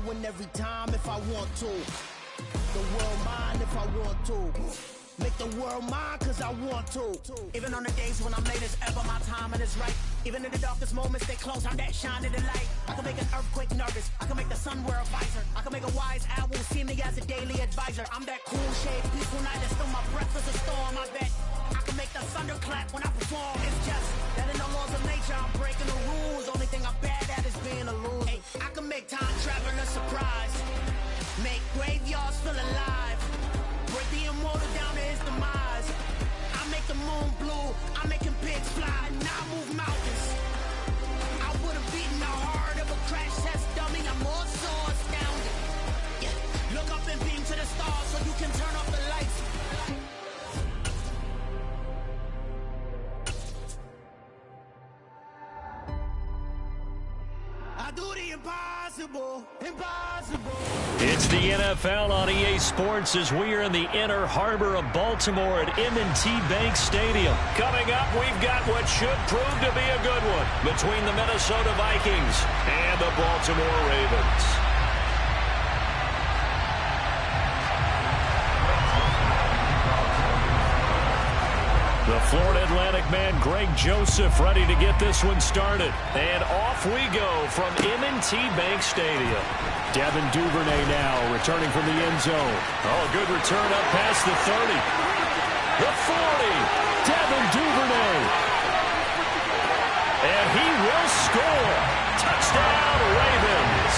win every time if I want to. The world mine if I want to. Make the world mine cause I want to. Even on the days when I'm late as ever, my timing is right. Even in the darkest moments, they close, I'm that shine in the light. I can make an earthquake nervous, I can make the sun wear a visor. I can make a wise owl see me as a daily advisor. I'm that cool shade, peaceful night, and still my breath is a storm, I bet. I can make the thunder clap when I perform. It's just that in the laws of nature, I'm breaking the rules. Only thing I'm bad at is being a loser. Hey, I can make time travel a surprise. Make graveyards feel alive. Break the immortal down to his demise. I make the moon blue, I'm making pigs fly, and I move mountains. I would have beaten the heart of a crash test dummy. I'm more so astounded. Yeah. Look up and beam to the stars so you can turn off the lights. I do the impossible, impossible. It's the NFL on EA Sports as we are in the inner harbor of Baltimore at M&T Bank Stadium. Coming up, we've got what should prove to be a good one between the Minnesota Vikings and the Baltimore Ravens. The Florida Atlantic man, Greg Joseph, ready to get this one started. And off we go from M&T Bank Stadium. Devin Duvernay now returning from the end zone. Oh, good return up past the 30. The 40. Devin Duvernay. And he will score. Touchdown, Ravens.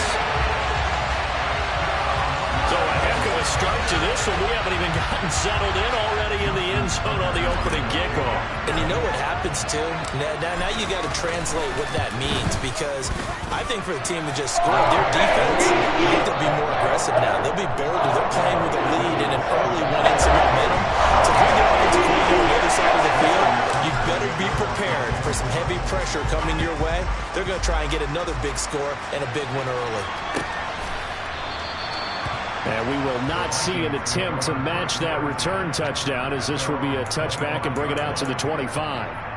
So a heck of a start to this one. We haven't even gotten settled in already in the end zone on the opening kickoff. And you know what happens, too? Now you got to translate what that means, because I think for the team to just score, their defense, I think they'll be more aggressive now. They'll be bolder. They're playing with a lead in an early one in some momentum. So if you're the offensive coordinator on the other side of the field, you better be prepared for some heavy pressure coming your way. They're going to try and get another big score and a big one early. And we will not see an attempt to match that return touchdown, as this will be a touchback and bring it out to the 25.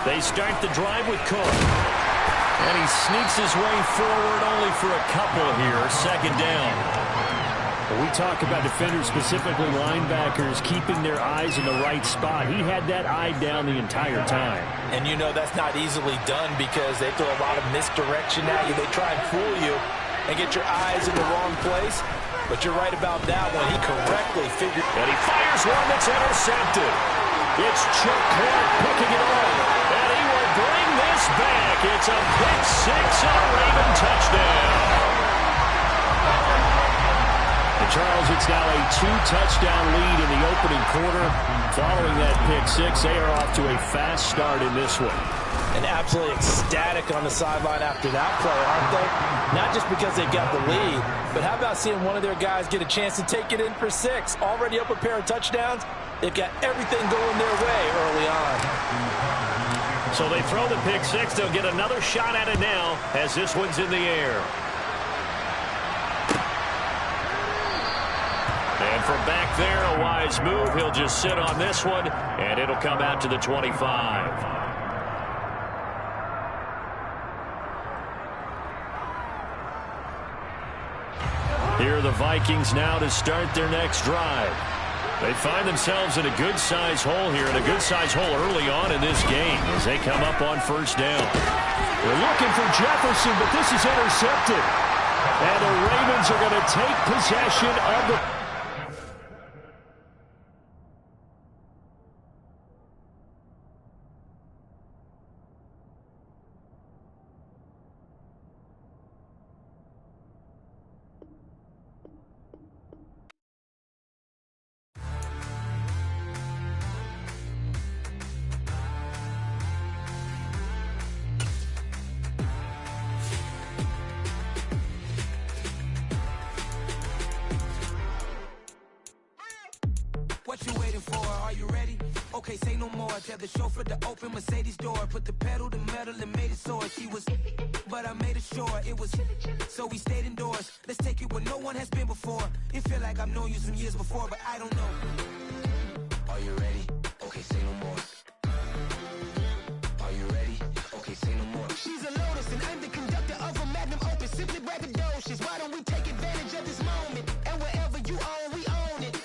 They start the drive with Cook. And he sneaks his way forward only for a couple here. Second down. We talk about defenders, specifically linebackers, keeping their eyes in the right spot. He had that eye down the entire time. And you know that's not easily done because they throw a lot of misdirection at you. They try and fool you and get your eyes in the wrong place. But you're right about that one. He correctly figured. And he fires one that's intercepted. It's Chuck Clark picking it off. And he will bring this back. It's a pick six and a Raven touchdown. And Charles, it's now a two-touchdown lead in the opening quarter. Following that pick six, they are off to a fast start in this one. And absolutely ecstatic on the sideline after that play, aren't they? Not just because they got the lead, but how about seeing one of their guys get a chance to take it in for six? Already up a pair of touchdowns. They've got everything going their way early on. So they throw the pick six. They'll get another shot at it now as this one's in the air. And from back there, a wise move. He'll just sit on this one, and it'll come out to the 25. Here are the Vikings now to start their next drive. They find themselves in a good-sized hole here, and a good-sized hole early on in this game as they come up on first down. They're looking for Jefferson, but this is intercepted. And the Ravens are going to take possession of the... waiting for. Are you ready? Okay, say no more. Tell the chauffeur to open Mercedes door. Put the pedal to metal and made it soar. She was, but I made it sure it was. So we stayed indoors. Let's take it where no one has been before. It feel like I've known you some years before, but I don't know. Are you ready? Okay, say no more. Are you ready? Okay, say no more. She's a Lotus and I'm the conductor of a Magnum Opus. Simply braggadocious. Why don't we take advantage of this moment? And wherever you own, we own it.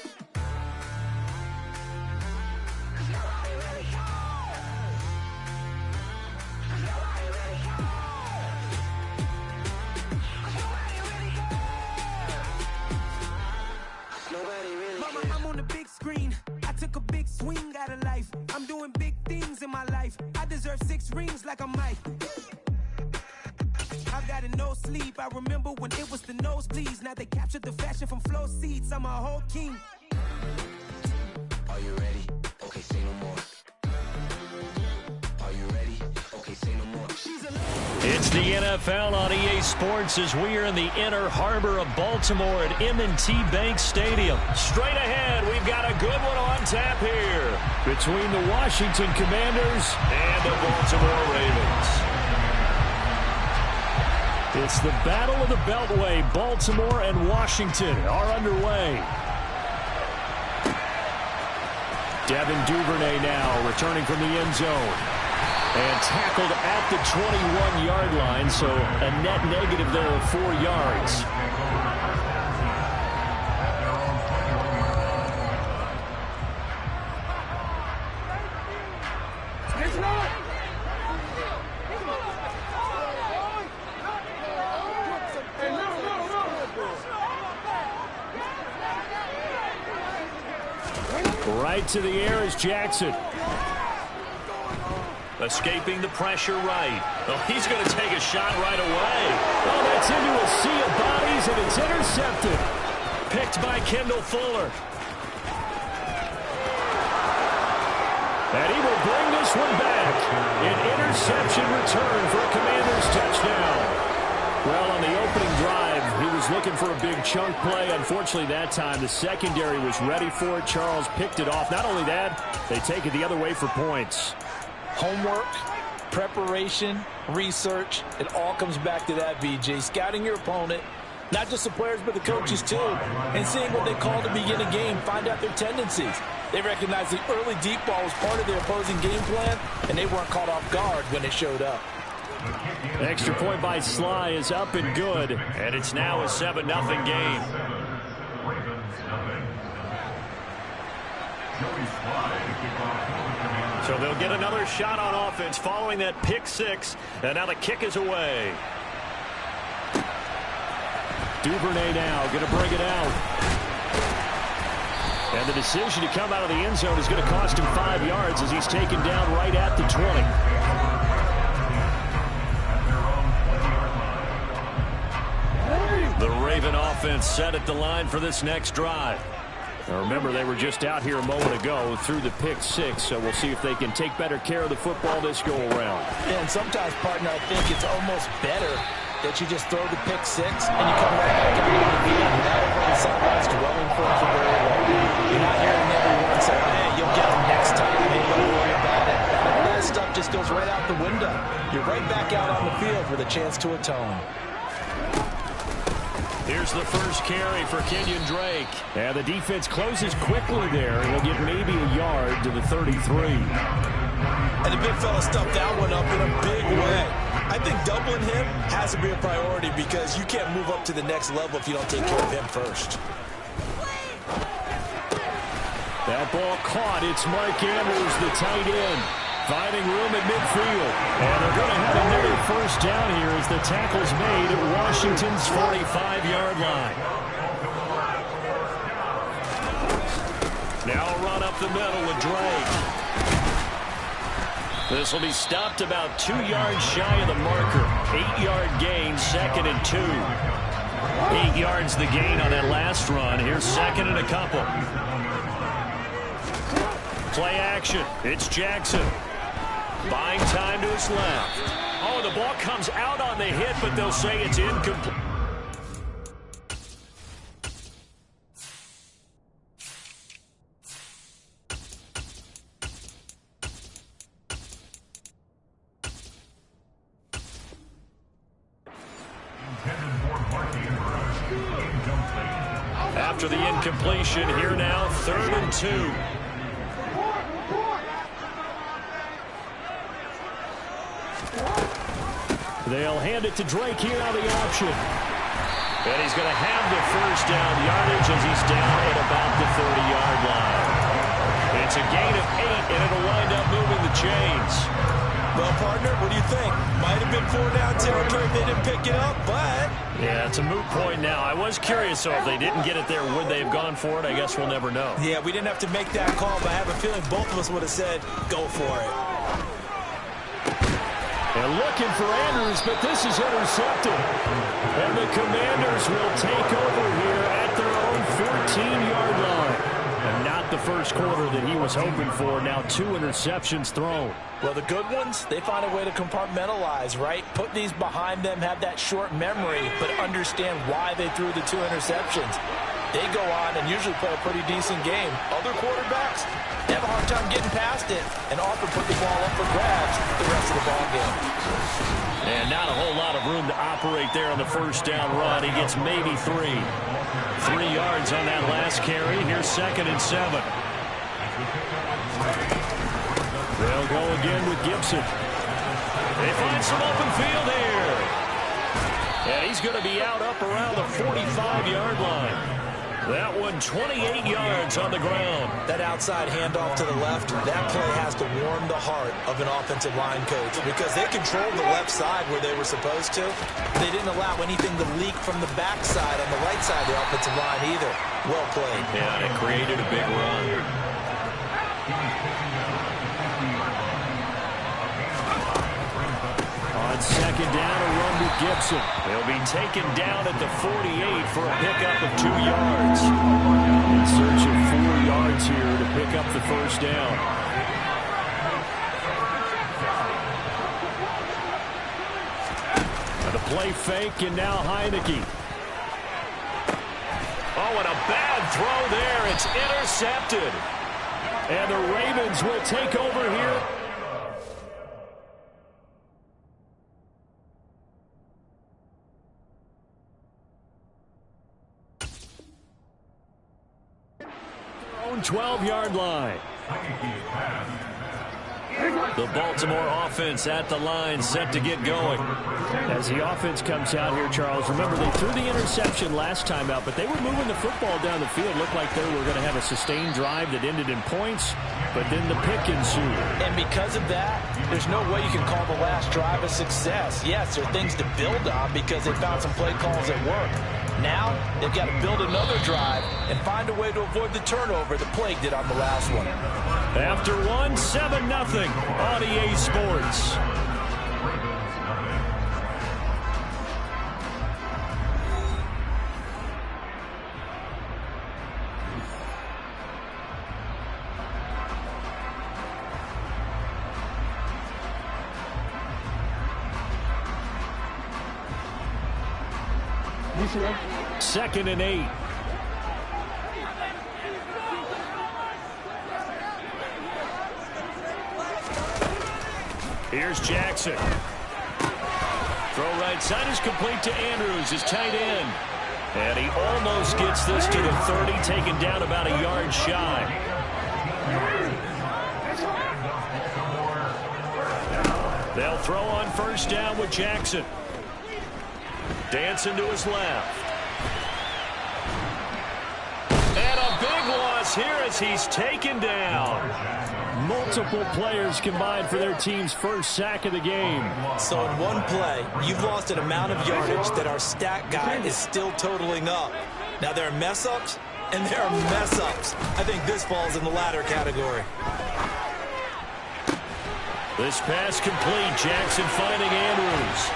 Mama, I'm on the big screen. I took a big swing out of life. I'm doing big things in my life. I deserve 6 rings like a Mike. I've got no sleep. I remember when it was the nosebleeds. Now they captured the fashion from flow seats. I'm a whole king. Are you ready? Okay, say no more. Are you ready? Okay, say no more. It's the NFL on EA Sports as we are in the inner harbor of Baltimore at M&T Bank Stadium. Straight ahead, we've got a good one on tap here between the Washington Commanders and the Baltimore Ravens. It's the Battle of the Beltway. Baltimore and Washington are underway. Devin Duvernay now returning from the end zone. And tackled at the 21-yard line, so a net negative there of 4 yards. Right to the air is Jackson. Escaping the pressure right. Oh, he's going to take a shot right away. Oh, that's into a sea of bodies, and it's intercepted. Picked by Kendall Fuller. And he will bring this one back. An interception return for a Commanders touchdown. Well, on the opening drive, he was looking for a big chunk play. Unfortunately, that time, the secondary was ready for it. Charles picked it off. Not only that, they take it the other way for points. Homework, preparation, research, it all comes back to that, BJ. Scouting your opponent, not just the players but the coaches too, and seeing what they call to begin a game, find out their tendencies. They recognize the early deep ball was part of their opposing game plan, and they weren't caught off guard when it showed up. Extra point by Sly is up and good, and it's now a 7-0 game. So they'll get another shot on offense following that pick 6. And now the kick is away. Duvernay now going to bring it out. And the decision to come out of the end zone is going to cost him 5 yards as he's taken down right at the 20. The Raven offense set at the line for this next drive. Now remember, they were just out here a moment ago through the pick 6, so we'll see if they can take better care of the football this go-around. Yeah, and sometimes, partner, I think it's almost better that you just throw the pick 6 and you come right back out of the field without everybody sidelines dwelling for it for very long. You're not hearing everyone say, hey, you'll get them next time. Hey, don't worry about it. All that stuff just goes right out the window. You're right back out on the field with a chance to atone. Here's the first carry for Kenyon Drake. And the defense closes quickly there. He'll get maybe a yard to the 33. And the big fella stuffed that one up in a big way. I think doubling him has to be a priority because you can't move up to the next level if you don't take care of him first. That ball caught. It's Mark Andrews, the tight end, finding room at midfield. And they're going to have another first down here as the tackle's made at Washington's 45-yard line. Now a run up the middle with Drake. This will be stopped about 2 yards shy of the marker. 8-yard gain, 2nd and 2. 8 yards the gain on that last run. Here's 2nd and a couple. Play action. It's Jackson. Buying time to his left. Oh, the ball comes out on the hit, but they'll say it's incomplete. after the incompletion. Here now, 3rd and 2. They'll hand it to Drake here on the option. And he's going to have the first down yardage as he's down at about the 30-yard line. It's a gain of 8, and it'll wind up moving the chains. Well, partner, what do you think? Might have been 4-down territory if they didn't pick it up, but... Yeah, it's a moot point now. I was curious, so if they didn't get it there, would they have gone for it? I guess we'll never know. Yeah, we didn't have to make that call, but I have a feeling both of us would have said, go for it. They're looking for Andrews, but this is intercepted. And the Commanders will take over here at their own 14-yard line. And not the first quarter that he was hoping for. Now 2 interceptions thrown. Well, the good ones, they find a way to compartmentalize, right? Put these behind them, have that short memory, but understand why they threw the 2 interceptions. They go on and usually play a pretty decent game. Other quarterbacks, they have a hard time getting past it and often put the ball up for grabs the rest of the ball game. And not a whole lot of room to operate there on the first down run. He gets maybe 3. 3 yards on that last carry. Here's 2nd and 7. They'll go again with Gibson. They find some open field here. And he's going to be out up around the 45-yard line. That one 28 yards on the ground. That outside handoff to the left, that play has to warm the heart of an offensive line coach because they controlled the left side where they were supposed to. They didn't allow anything to leak from the backside on the right side of the offensive line either. Well played. Yeah, and it created a big run. On 2nd down, a run with Gibson. He'll be taken down at the 48 for a pickup of 2 yards. In search of 4 yards here to pick up the first down. And the play fake, and now Heineke. Oh, and a bad throw there. It's intercepted. And the Ravens will take over here. Own 12-yard line. The Baltimore offense at the line, set to get going. As the offense comes out here, Charles, remember they threw the interception last time out, but they were moving the football down the field. Looked like they were going to have a sustained drive that ended in points, but then the pick ensued. And because of that, there's no way you can call the last drive a success. Yes, there are things to build on because they found some play calls that work. Now, they've got to build another drive and find a way to avoid the turnover the plague did on the last one. After 7-0 on EA Sports. Second and 8. Here's Jackson. Throw right side is complete to Andrews, his tight end. And he almost gets this to the 30, taken down about a yard shy. They'll throw on first down with Jackson. Dancing to his left. And a big loss here as he's taken down. Multiple players combined for their team's first sack of the game. So in one play, you've lost an amount of yardage that our stat guy is still totaling up. Now there are mess-ups, and there are mess-ups. I think this falls in the latter category. This pass complete. Jackson finding Andrews.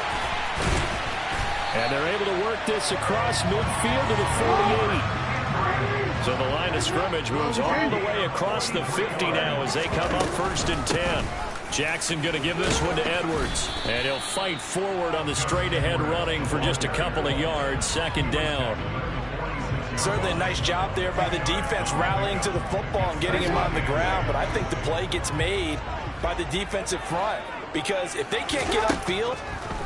And they're able to work this across midfield to the 48. So the line of scrimmage moves all the way across the 50 now as they come up 1st and 10. Jackson going to give this one to Edwards. And he'll fight forward on the straight-ahead running for just a couple of yards. 2nd down. Certainly a nice job there by the defense rallying to the football and getting him on the ground. But I think the play gets made by the defensive front. Because if they can't get upfield,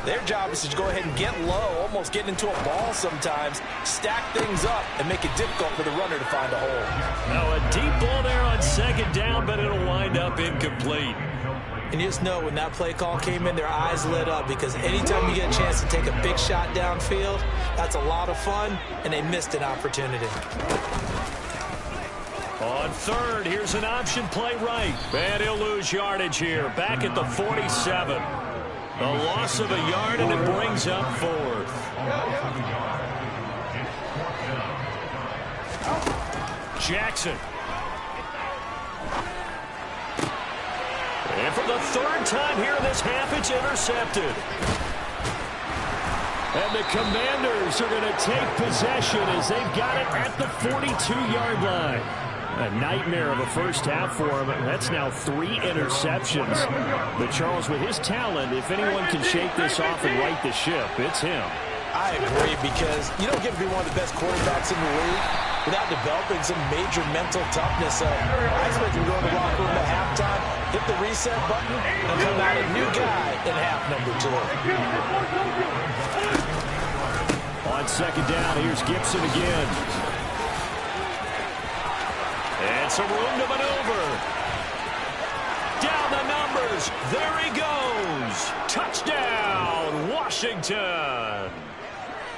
Their job is to go ahead and get low, almost get into a ball sometimes, stack things up, and make it difficult for the runner to find a hole. Now a deep ball there on second down, but it'll wind up incomplete. And you just know when that play call came in, their eyes lit up because anytime you get a chance to take a big shot downfield, that's a lot of fun, and they missed an opportunity. On third, here's an option play right. And he'll lose yardage here, back at the 47. A loss of a yard, and it brings up fourth. Jackson. And for the third time here in this half, it's intercepted. And the Commanders are going to take possession as they've got it at the 42-yard line. A nightmare of a first half for him. That's now 3 interceptions. But Charles, with his talent, if anyone can shake this off and right the ship, it's him. I agree, because you don't get to be one of the best quarterbacks in the league without developing some major mental toughness. So I expect him to go in the locker room at halftime, hit the reset button, and come out a new guy in half number 2. On second down, here's Gibson again. And some room to maneuver. Down the numbers. There he goes. Touchdown, Washington.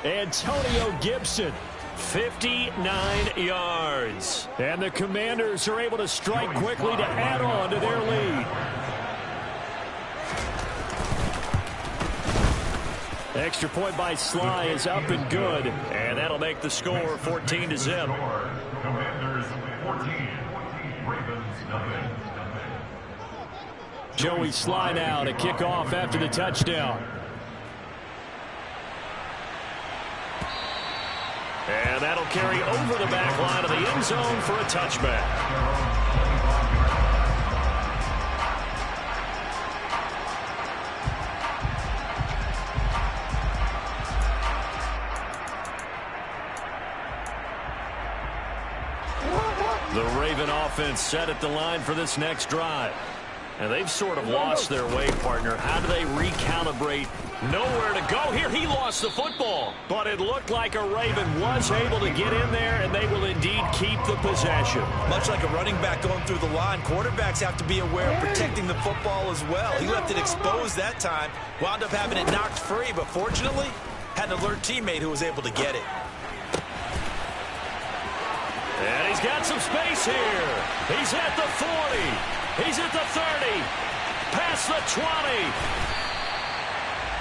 Antonio Gibson, 59 yards. And the Commanders are able to strike quickly to add on to their lead. Extra point by Sly is up and good. And that'll make the score 14-0. Commanders 14, Ravens nothing. Joey Sly now to kick off after the touchdown. And that'll carry over the back line of the end zone for a touchback. The Raven offense set at the line for this next drive. And they've sort of lost their way, partner. How do they recalibrate? Nowhere to go here. He lost the football. But it looked like a Raven was able to get in there, and they will indeed keep the possession. Much like a running back going through the line, quarterbacks have to be aware of protecting the football as well. He left it exposed that time, wound up having it knocked free, but fortunately, had an alert teammate who was able to get it. And he's got some space here. He's at the 40. He's at the 30. Past the 20.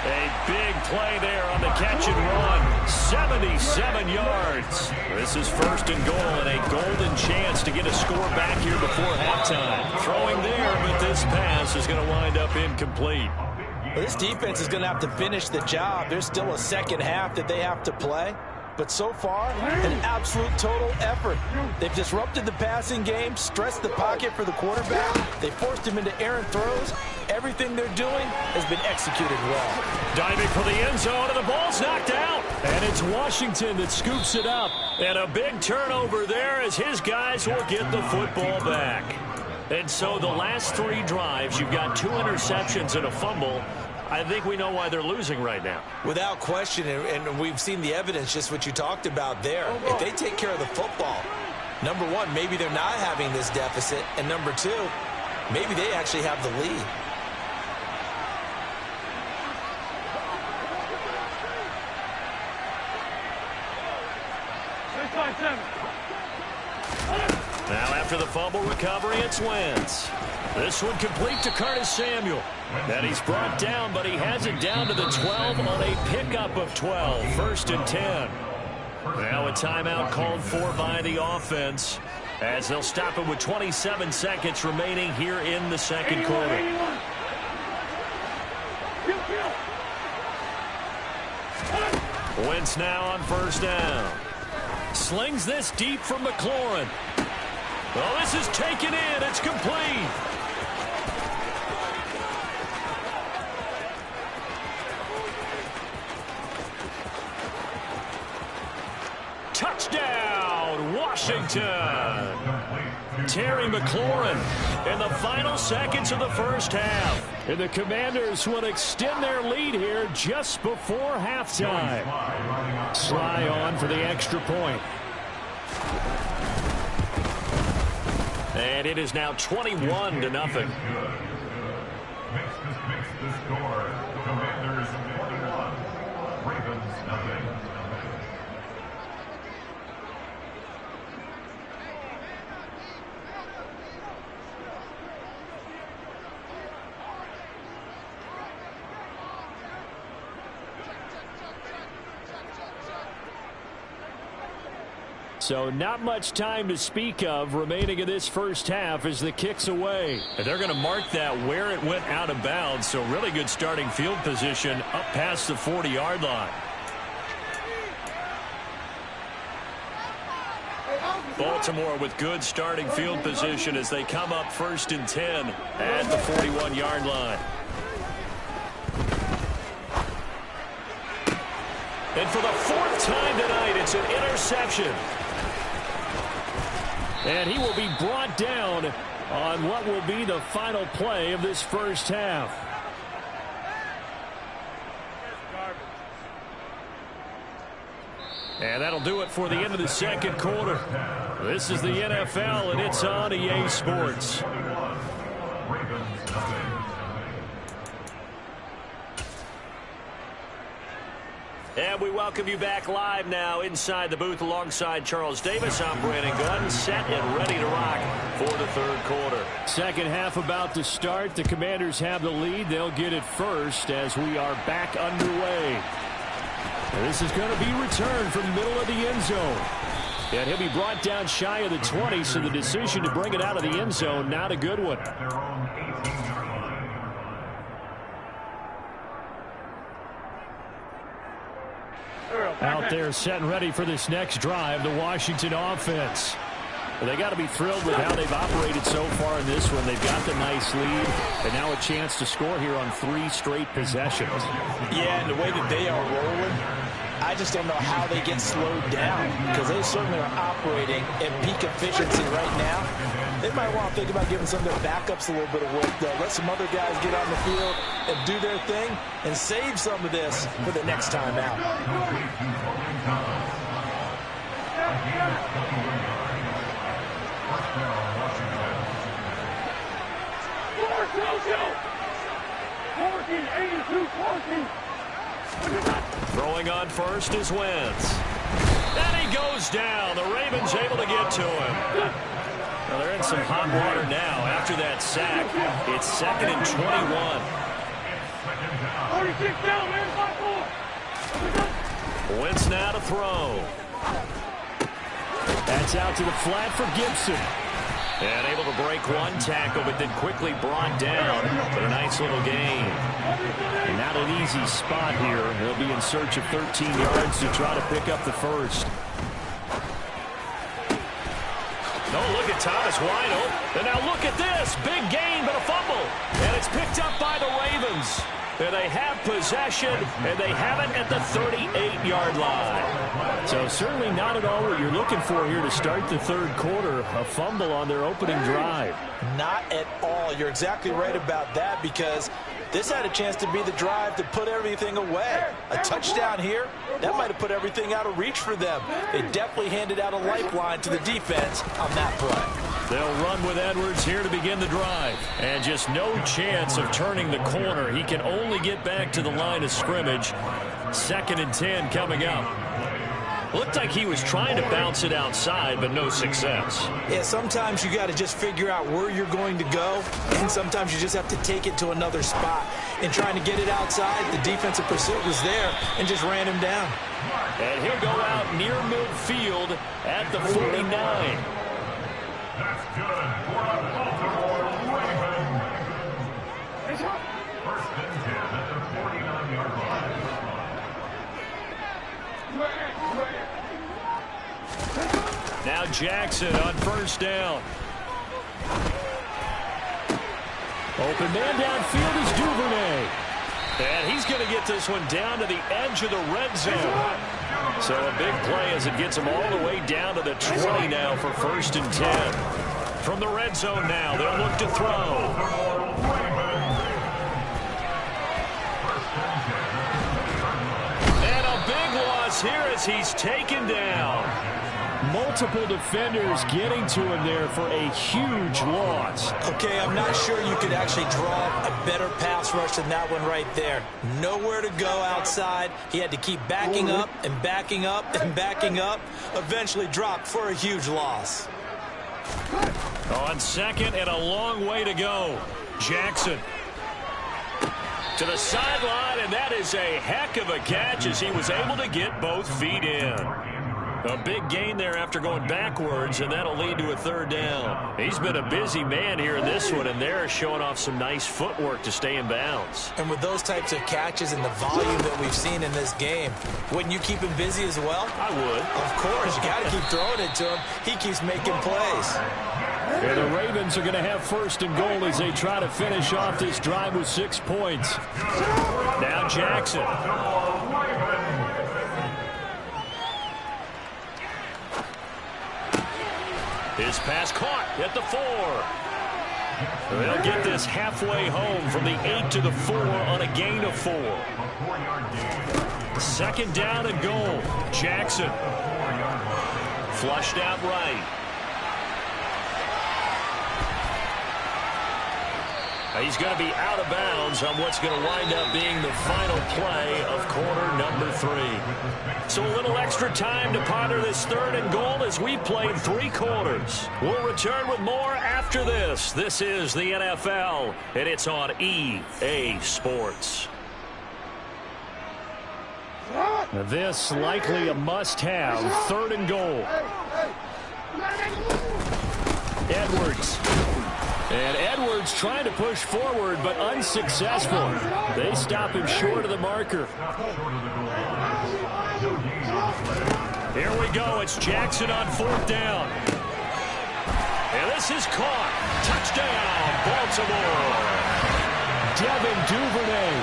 A big play there on the catch and run. 77 yards. This is first and goal and a golden chance to get a score back here before halftime. Throwing there, but this pass is going to wind up incomplete. Well, this defense is going to have to finish the job. There's still a second half that they have to play. But so far, an absolute total effort. They've disrupted the passing game, stressed the pocket for the quarterback. They forced him into errant throws. Everything they're doing has been executed well. Diving for the end zone, and the ball's knocked out. And it's Washington that scoops it up. And a big turnover there as his guys will get the football back. And so the last 3 drives, you've got 2 interceptions and a fumble. I think we know why they're losing right now. Without question, and we've seen the evidence, just what you talked about there. If they take care of the football, number one, maybe they're not having this deficit, and number two, maybe they actually have the lead. Now after the fumble recovery, it's Wentz. This one complete to Curtis Samuel. And he's brought down, but he has it down to the 12 on a pickup of 12. 1st and 10. Now a timeout called for by the offense as they'll stop it with 27 seconds remaining here in the second quarter. Wentz now on 1st down. Slings this deep from McLaurin. Oh, this is taken in. It's complete. Touchdown, Washington. Terry McLaurin in the final seconds of the first half. And the Commanders will extend their lead here just before halftime. Sly on for the extra point. And it is now 21-0. Makes the score. Commanders 21, Ravens nothing. So not much time to speak of remaining in this first half as the kick's away. And they're going to mark that where it went out of bounds. So really good starting field position up past the 40-yard line. Baltimore with good starting field position as they come up 1st and 10 at the 41-yard line. And for the 4th time tonight, it's an interception. And he will be brought down on what will be the final play of this first half. And that'll do it for the end of the second quarter. This is the NFL, and it's on EA Sports. And we welcome you back live now inside the booth alongside Charles Davis. I'm Brandon Gunn, set and ready to rock for the third quarter. Second half about to start. The Commanders have the lead. They'll get it first as we are back underway. And this is going to be returned from the middle of the end zone. And he'll be brought down shy of the 20, so the decision to bring it out of the end zone, not a good one. Out there set and ready for this next drive, the Washington offense. Well, they got to be thrilled with how they've operated so far in this one. They've got the nice lead, and now a chance to score here on 3 straight possessions. Yeah, and the way that they are rolling, I just don't know how they get slowed down, because they certainly are operating at peak efficiency right now. They might want to think about giving some of their backups a little bit of work, though. Let some other guys get on the field and do their thing and save some of this for the next time out. Throwing on first is Wentz. And he goes down. The Ravens able to get to him. Well, they're in some hot water now after that sack. It's 2nd and 21. Wentz now to throw. That's out to the flat for Gibson. And able to break one tackle, but then quickly brought down. But a nice little gain. And not an easy spot here. He'll be in search of 13 yards to try to pick up the first. No, look at Thomas wide open. And now look at this. Big gain, but a fumble. And it's picked up by the Ravens. And they have possession, and they have it at the 38-yard line. So certainly not at all what you're looking for here to start the third quarter. A fumble on their opening drive. Not at all. You're exactly right about that, because this had a chance to be the drive to put everything away. A touchdown here, that might have put everything out of reach for them. They definitely handed out a lifeline to the defense on that play. They'll run with Edwards here to begin the drive. And just no chance of turning the corner. He can only get back to the line of scrimmage. 2nd and 10 coming up. Looked like he was trying to bounce it outside, but no success. Yeah, sometimes you got to just figure out where you're going to go, and sometimes you just have to take it to another spot. And trying to get it outside, the defensive pursuit was there and just ran him down. And he'll go out near midfield at the 49. That's good for a Baltimore Ravens. 1st and 10 at the 49-yard line. Now Jackson on 1st down. Open man downfield is Duvernay. And he's going to get this one down to the edge of the red zone. So a big play as it gets him all the way down to the 20 now for 1st and 10. From the red zone now, they'll look to throw. loss here as he's taken down. Multiple defenders getting to him there for a huge loss. Okay, I'm not sure you could actually draw a better pass rush than that one right there. Nowhere to go outside. He had to keep backing up and backing up and backing up. Eventually dropped for a huge loss. On second and a long way to go. Jackson to the sideline, and that is a heck of a catch as he was able to get both feet in. A big gain there after going backwards, and that'll lead to a third down. He's been a busy man here in this one, and they're showing off some nice footwork to stay in bounds. And with those types of catches and the volume that we've seen in this game, wouldn't you keep him busy as well? I would. Of course. You got to keep throwing it to him. He keeps making plays. And the Ravens are going to have first and goal as they try to finish off this drive with 6 points. Now Jackson. His pass caught at the 4. They'll get this halfway home from the 8 to the 4 on a gain of 4. Second down and goal. Jackson. Flushed out right. He's going to be out of bounds on what's going to wind up being the final play of quarter number 3. So a little extra time to ponder this third and goal as we played 3 quarters. We'll return with more after this. This is the NFL, and it's on EA Sports. This likely a must-have. Third and goal. Edwards. And Edwards trying to push forward, but unsuccessful. They stop him short of the marker. Here we go. It's Jackson on 4th down. And this is caught. Touchdown, Baltimore. Devin Duvernay.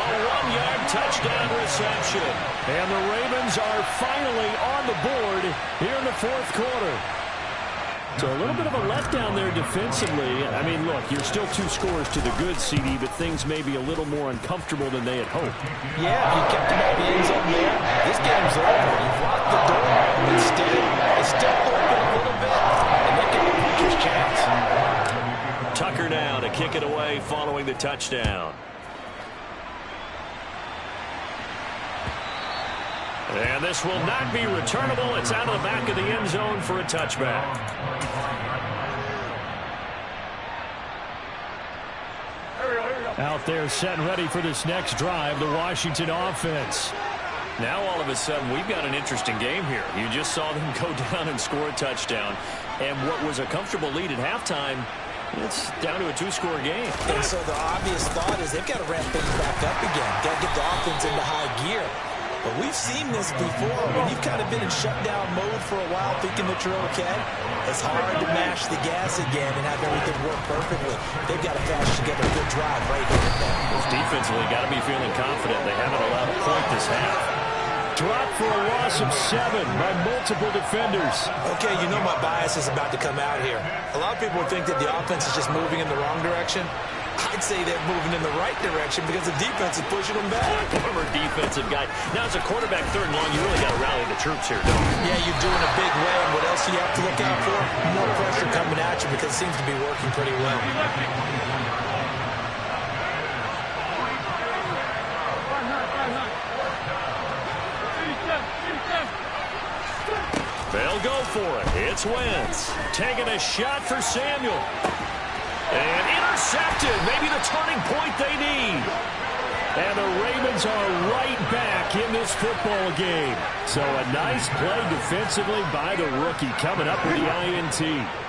A 1-yard touchdown reception. And the Ravens are finally on the board here in the 4th quarter. So a little bit of a letdown there defensively. I mean, look, you're still 2 scores to the good, CD, but things may be a little more uncomfortable than they had hoped. Yeah, if you kept him out of the end zone there, this game's over. You've locked the door. Instead, it's still open a little bit, and they get the puncher's chance. Tucker now to kick it away following the touchdown. And this will not be returnable. It's out of the back of the end zone for a touchback. Out there set and ready for this next drive, the Washington offense. Now all of a sudden we've got an interesting game here. You just saw them go down and score a touchdown. And what was a comfortable lead at halftime, it's down to a 2-score game. And so the obvious thought is they've got to ramp things back up again. Got to get the offense into high gear. But we've seen this before when you've kind of been in shutdown mode for a while thinking that you're okay. It's hard to mash the gas again and have everything work perfectly. They've got to patch together a good drive right here and now. Defensively, got to be feeling confident. They haven't allowed a point this half. Dropped for a loss of 7 by multiple defenders. Okay, you know my bias is about to come out here. A lot of people think that the offense is just moving in the wrong direction. I'd say they're moving in the right direction because the defense is pushing them back. Former defensive guy. Now, as a quarterback, 3rd and long, you really got to rally the troops here, don't you? Yeah, you're doing a big way. And what else do you have to look out for? More pressure coming at you because it seems to be working pretty well. They'll go for it. It's Wentz. Taking a shot for Samuel. And intercepted. Maybe the turning point they need. And the Ravens are right back in this football game. So a nice play defensively by the rookie coming up with the INT.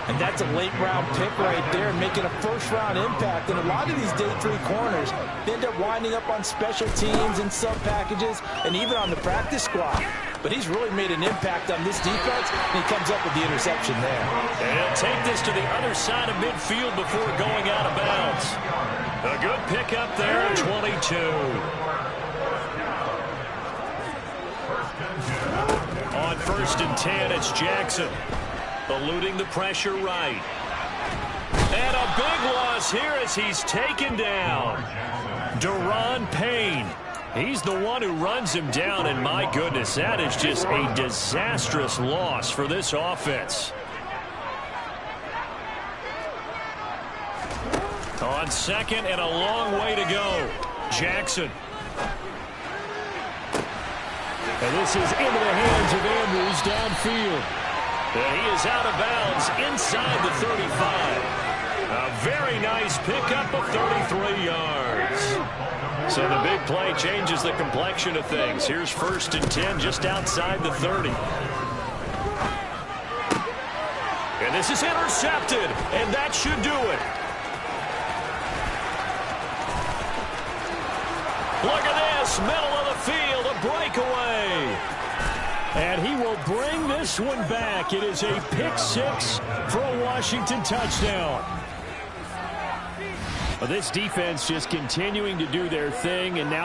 And that's a late-round pick right there, making a first-round impact. And a lot of these day 3 corners, they end up winding up on special teams and sub-packages and even on the practice squad. But he's really made an impact on this defense, and he comes up with the interception there. And he'll take this to the other side of midfield before going out of bounds. A good pickup there at 22. On 1st and 10, it's Jackson. Eluding the pressure right. And a big loss here as he's taken down. Daron Payne. He's the one who runs him down, and my goodness, that is just a disastrous loss for this offense. On second and a long way to go. Jackson. And this is into the hands of Andrews downfield. And he is out of bounds inside the 35. A very nice pickup of 33 yards. So the big play changes the complexion of things. Here's 1st and 10 just outside the 30. And this is intercepted, and that should do it. Look at this, middle of the field, a breakaway. And he will bring this one back. It is a pick 6 for a Washington touchdown. Well, this defense just continuing to do their thing, and now